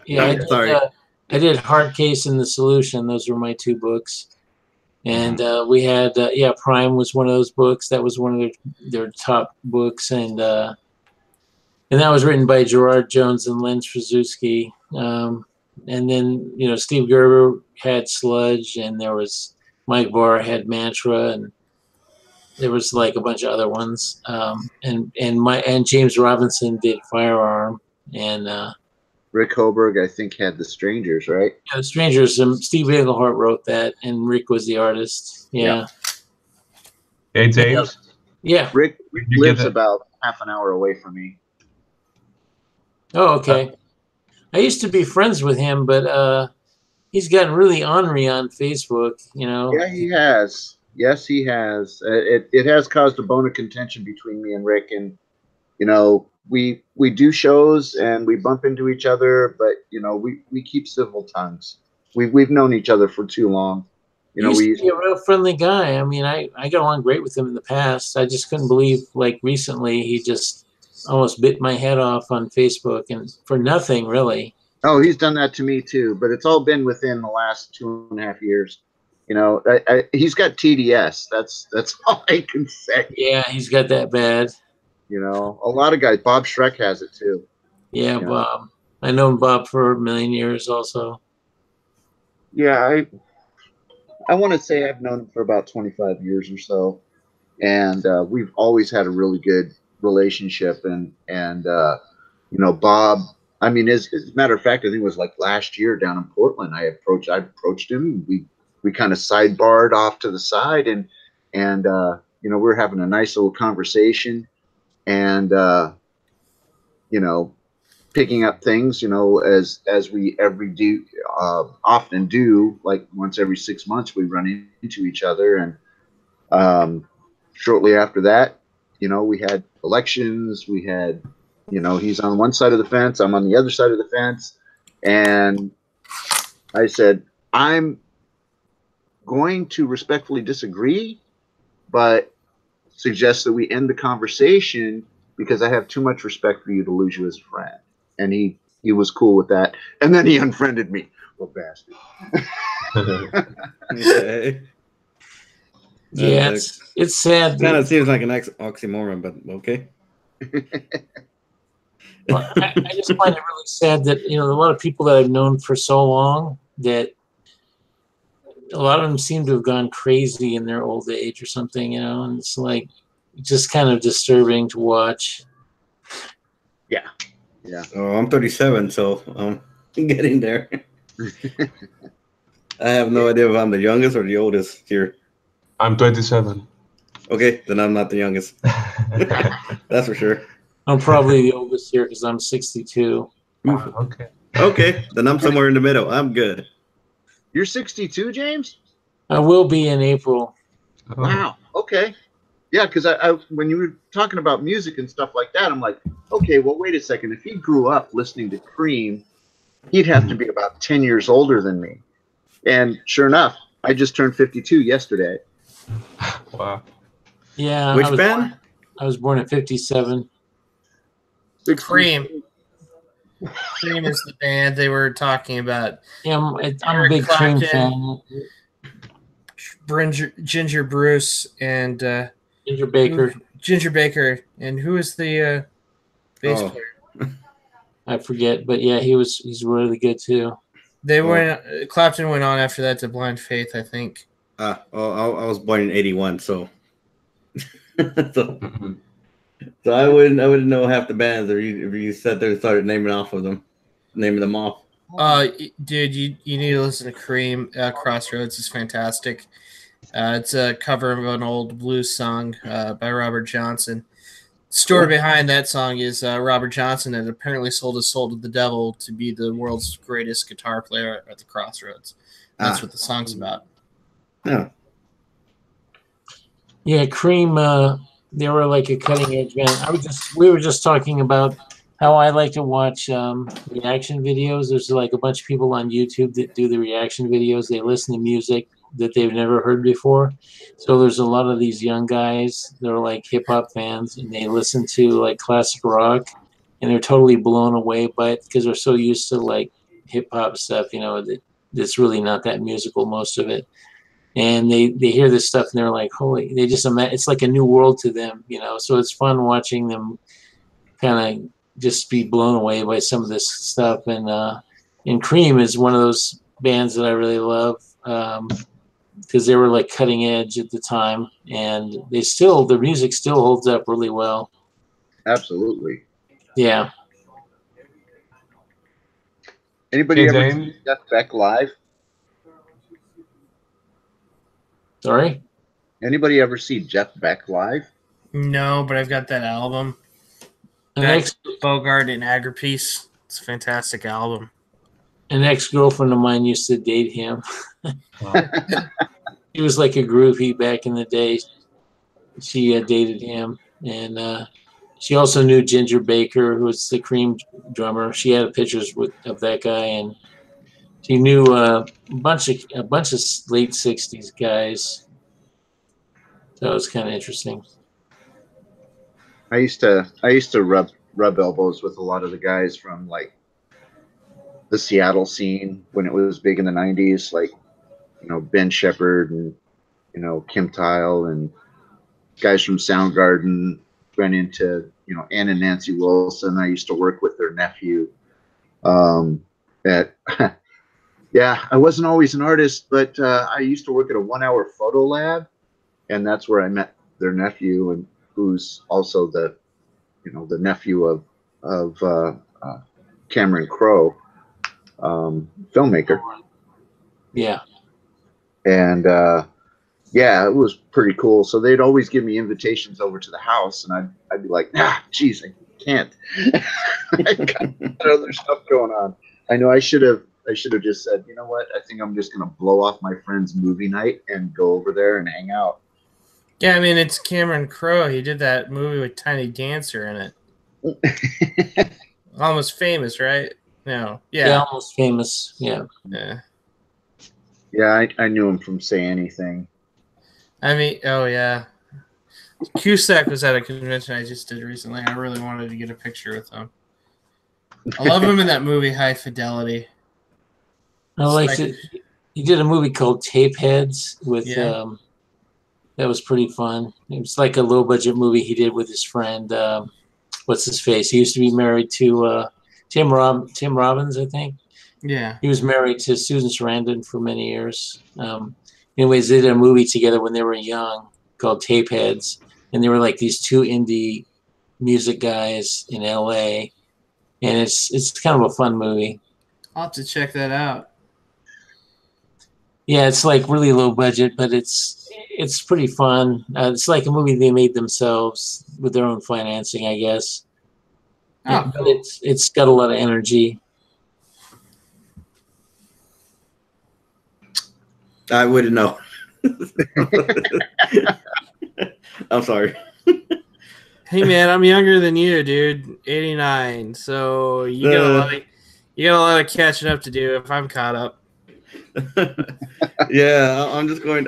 Yeah, I did Hardcase and The Solution. Those were my 2 books. And we had, Prime was one of those books. That was one of their top books, and that was written by Gerard Jones and Len Strzelecki. And then, Steve Gerber had Sludge, and there was Mike Barr had Mantra, and there was like a bunch of other ones. And James Robinson did Firearm, and Rick Hoberg, I think, had The Strangers, right? Yeah, The Strangers. Steve Englehart wrote that, and Rick was the artist. Yeah. Hey, James. Yeah. Rick lives about half an hour away from me. Oh, okay. I used to be friends with him, but he's gotten really ornery on Facebook, Yeah, he has. Yes, he has. It has caused a bone of contention between me and Rick, and we do shows and we bump into each other, but we keep civil tongues. We've known each other for too long. He used to be a real friendly guy. I mean, I got along great with him in the past. I just couldn't believe, like recently, he just almost bit my head off on Facebook, and for nothing really. Oh, he's done that to me too, but it's all been within the last 2.5 years. He's got TDS. That's all I can say. Yeah, he's got that bad. A lot of guys. Bob Schreck has it too. Yeah, Bob. I known Bob for a million years also. Yeah, I want to say I've known him for about 25 years or so, and we've always had a really good relationship. And Bob. I mean, as a matter of fact, I think it was like last year down in Portland. I approached him. We kind of sidebarred off to the side, and we're having a nice little conversation, and picking up things, as we often do, like once every 6 months we run into each other, and shortly after that, we had elections, we had. He's on one side of the fence, I'm on the other side of the fence. And I said, I'm going to respectfully disagree, but suggest that we end the conversation because I have too much respect for you to lose you as a friend. And he was cool with that. And then he unfriended me. Little bastard. Okay. Yeah, it's sad. Kind of seems like an oxymoron, but okay. Well, I just find it really sad that a lot of people that I've known for so long, that a lot of them seem to have gone crazy in their old age or something, and it's like just kind of disturbing to watch. Yeah. Oh, I'm 37, so I'm getting there. I have no idea if I'm the youngest or the oldest here. I'm 27. Okay, then I'm not the youngest. That's for sure. I'm probably the oldest here because I'm 62. Okay. Okay, then I'm somewhere in the middle. I'm good. You're 62, James? I will be in April. Oh. Wow. Okay. Yeah, because I when you were talking about music and stuff like that, I'm like, okay, well, wait a second. If he grew up listening to Cream, he'd have to be about 10 years older than me. And sure enough, I just turned 52 yesterday. Wow. Yeah. Which band? I was born in 57. Cream. Cream is the band they were talking about. Yeah, I'm a Eric big Cream Clapton, fan. Ginger Bruce, and Ginger Baker. Ginger Baker, and who is the bass player? I forget, but yeah, he's really good too. Clapton went on after that to Blind Faith, I think. I was born in 81, so so I wouldn't know half the bands if you sat there and started naming them off. Dude, you need to listen to Cream. Crossroads is fantastic. It's a cover of an old blues song by Robert Johnson. Story behind that song is Robert Johnson had apparently sold his soul to the devil to be the world's greatest guitar player at the Crossroads. That's what the song's about. Yeah. Yeah, Cream. They were like a cutting edge band. We were just talking about how I like to watch reaction videos. There's like a bunch of people on YouTube that do the reaction videos. They listen to music that they've never heard before. So there's a lot of these young guys that are like hip hop fans, and they listen to like classic rock, and they're totally blown away by it because they're so used to like hip hop stuff, that's really not that musical, most of it. And they hear this stuff and they're like, holy, it's like a new world to them, so it's fun watching them kind of just be blown away by some of this stuff. And Cream is one of those bands that I really love because they were like cutting edge at the time, and their music still holds up really well. Absolutely. Yeah. Anybody ever see Jeff Beck live? Sorry? Anybody ever see Jeff Beck live? No, but I've got that album. Bogart and Agripiece. It's a fantastic album. An ex-girlfriend of mine used to date him. He was like a groupie back in the day. She dated him, and she also knew Ginger Baker, who was the Cream drummer. She had pictures of that guy, and she knew a bunch of late '60s guys. So it was kind of interesting. I used to rub elbows with a lot of the guys from like the Seattle scene when it was big in the '90s, like Ben Shepherd and Kim Tile and guys from Soundgarden. Ran into Ann and Nancy Wilson. I used to work with their nephew. Yeah, I wasn't always an artist, but I used to work at a 1-hour photo lab, and that's where I met their nephew, and who's also the nephew of Cameron Crowe, filmmaker. Yeah. And yeah, it was pretty cool. So they'd always give me invitations over to the house, and I'd be like, geez, I can't. I got other stuff going on. I know I should have just said, you know what? I think I'm just gonna blow off my friend's movie night and go over there and hang out. Yeah, I mean, it's Cameron Crowe. He did that movie with Tiny Dancer in it. Almost Famous, right? No. Yeah, Almost Famous. Yeah. Yeah, I knew him from Say Anything. I mean, oh yeah. Cusack was at a convention I just did recently. I really wanted to get a picture with him. I love him in that movie High Fidelity. I liked it. He did a movie called Tape Heads with that was pretty fun. It was like a low budget movie he did with his friend. What's his face? He used to be married to Tim Robbins, I think. Yeah. He was married to Susan Sarandon for many years. Anyways, they did a movie together when they were young called Tape Heads, and they were like these two indie music guys in LA, and it's kind of a fun movie. I'll have to check that out. Yeah, it's like really low budget, but it's pretty fun. It's like a movie they made themselves with their own financing, I guess. Oh, but it's got a lot of energy. I wouldn't know. I'm sorry. Hey man, I'm younger than you, dude. 89. So you got a lot of catching up to do if I'm caught up. Yeah, I'm just going.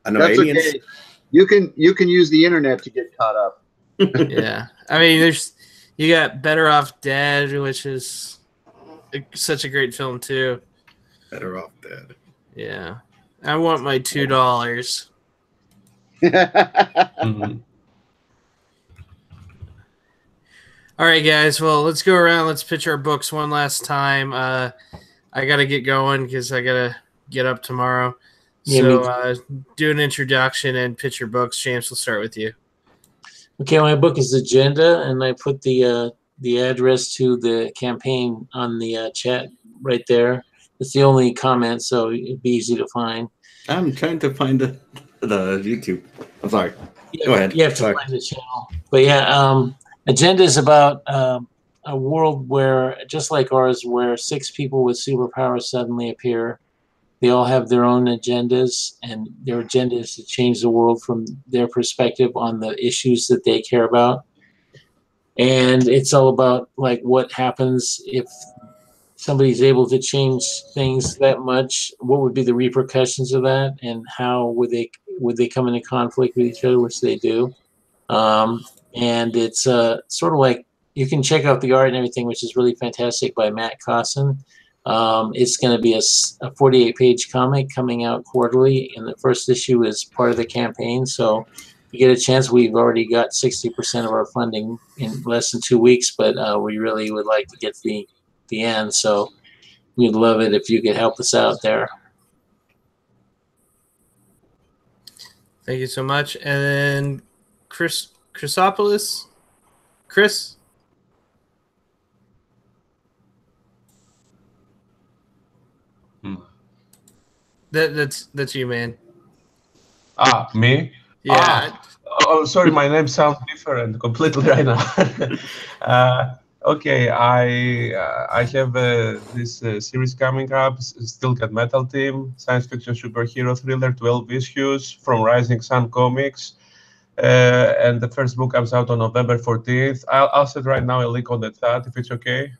I know That's aliens. okay. You can use the internet to get caught up. Yeah, I mean, you got Better Off Dead, which is such a great film too. Better Off Dead. Yeah, I want my $2. Mhm. All right, guys. Well, let's go around. Let's pitch our books one last time. I got to get going because I got to get up tomorrow. Yeah, So do an introduction and pitch your books. James, we'll start with you. Okay, my book is Agenda, and I put the address to the campaign on the chat right there. It's the only comment, so it'd be easy to find. I'm trying to find the YouTube. I'm sorry. Go ahead. You have to Sorry. find the channel. But yeah, Agenda is about a world where, just like ours, where 6 people with superpowers suddenly appear. They all have their own agendas, and their agenda is to change the world from their perspective on the issues that they care about. And it's all about like what happens if somebody's able to change things that much. What would be the repercussions of that, and how would they come into conflict with each other, which they do. And it's sort of like, you can check out the art and everything, which is really fantastic, by Matt Cosson. It's going to be a 48-page comic coming out quarterly, and the first issue is part of the campaign. So you get a chance. We've already got 60% of our funding in less than 2 weeks, but we really would like to get to the end. So we'd love it if you could help us out there. Thank you so much. And then Chrisopoulos? Chris? That's you, man. Me? Yeah. Oh, sorry, my name sounds different completely right now. Okay, I have this series coming up, Still Got Metal Team, science fiction superhero thriller, 12 issues from Rising Sun Comics. And the first book comes out on November 14th. I'll set right now a link on the chat if it's okay.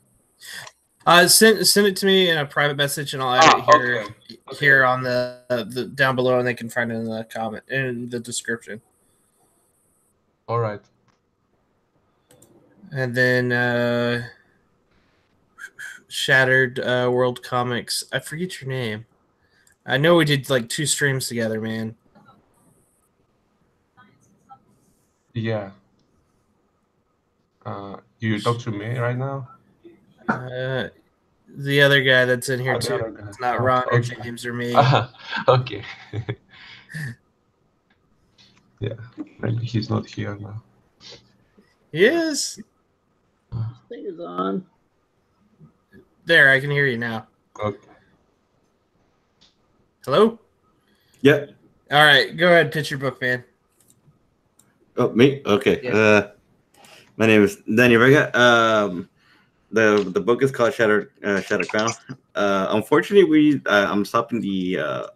Send it to me in a private message, and I'll add it here Okay. here on the down below, and they can find it in the comment in the description. All right. And then Shattered World Comics. I forget your name. I know we did like 2 streams together, man. Yeah. You talk to me right now? The other guy that's in here The too. other guy. It's not Ron or Okay. James or me. Okay. Yeah, maybe he's not here now. He is. Thing is on. There, I can hear you now. Okay. Hello? Yeah. All right, go ahead, pitch your book, man. Oh, me? Okay. Yeah. My name is Danny Vega. The book is called Shattered Crown. Unfortunately, I'm stopping the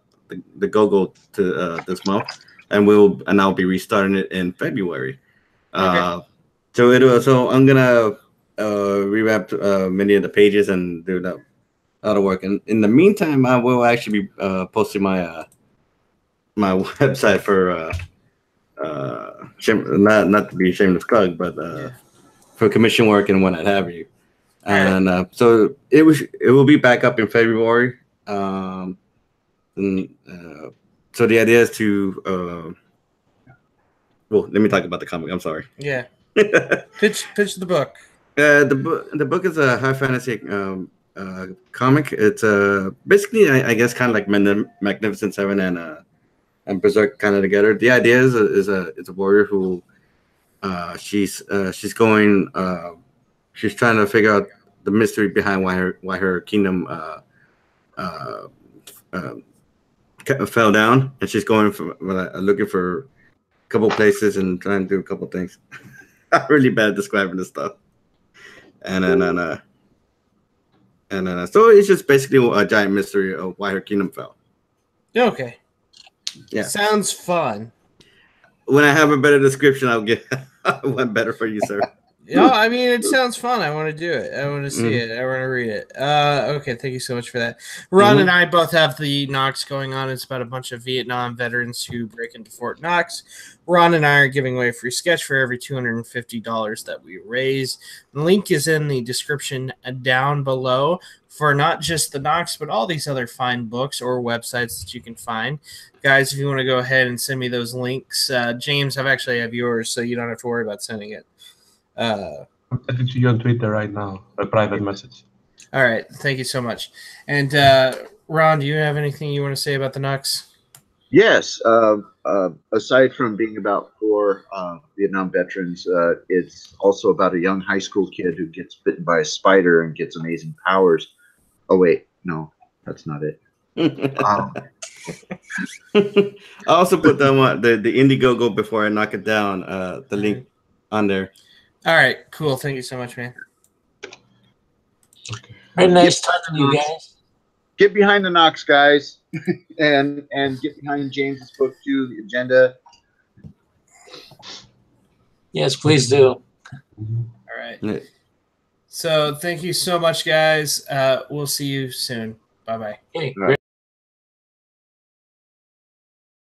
go-go to this month, and I'll be restarting it in February. Okay. So I'm gonna rewrap many of the pages and do that other work. And in the meantime, I will actually be posting my my website for not to be shameless plug, but for commission work and what have you. And so it will be back up in February. So the idea is to well, let me talk about the comic. I'm sorry. Yeah. Pitch the book. The book is a high fantasy comic. It's basically I guess kind of like Magnificent Seven and Berserk kind of together. The idea is a warrior who she's going she's trying to figure out the mystery behind why her kingdom fell down, and she's going for looking for a couple places and trying to do a couple things. I'm really bad at describing this stuff. And then so it's just basically a giant mystery of why her kingdom fell. Okay. Yeah. Sounds fun. When I have a better description, I'll get one better for you, sir. No, I mean, it sounds fun. I want to do it. I want to see it. I want to read it. Okay, thank you so much for that. Ron and I both have the Knox going on. It's about a bunch of Vietnam veterans who break into Fort Knox. Ron and I are giving away a free sketch for every $250 that we raise. The link is in the description down below for not just the Knox, but all these other fine books or websites that you can find. Guys, if you want to go ahead and send me those links, James, I actually have yours, so you don't have to worry about sending it. I'm sending to you on Twitter right now, a private message. All right, thank you so much. And Ron, do you have anything you want to say about the Knox? Yes. Aside from being about 4 Vietnam veterans, it's also about a young high school kid who gets bitten by a spider and gets amazing powers. Oh wait, no, that's not it. I also put that one, the Indiegogo before I knock it down. The link on there. All right, cool. Thank you so much, man. Okay. Very nice talking to you guys. Get behind the Knox, guys, and get behind James's book too, the agenda. Yes, please do. All right. So thank you so much, guys. We'll see you soon. Bye-bye. Okay, All right.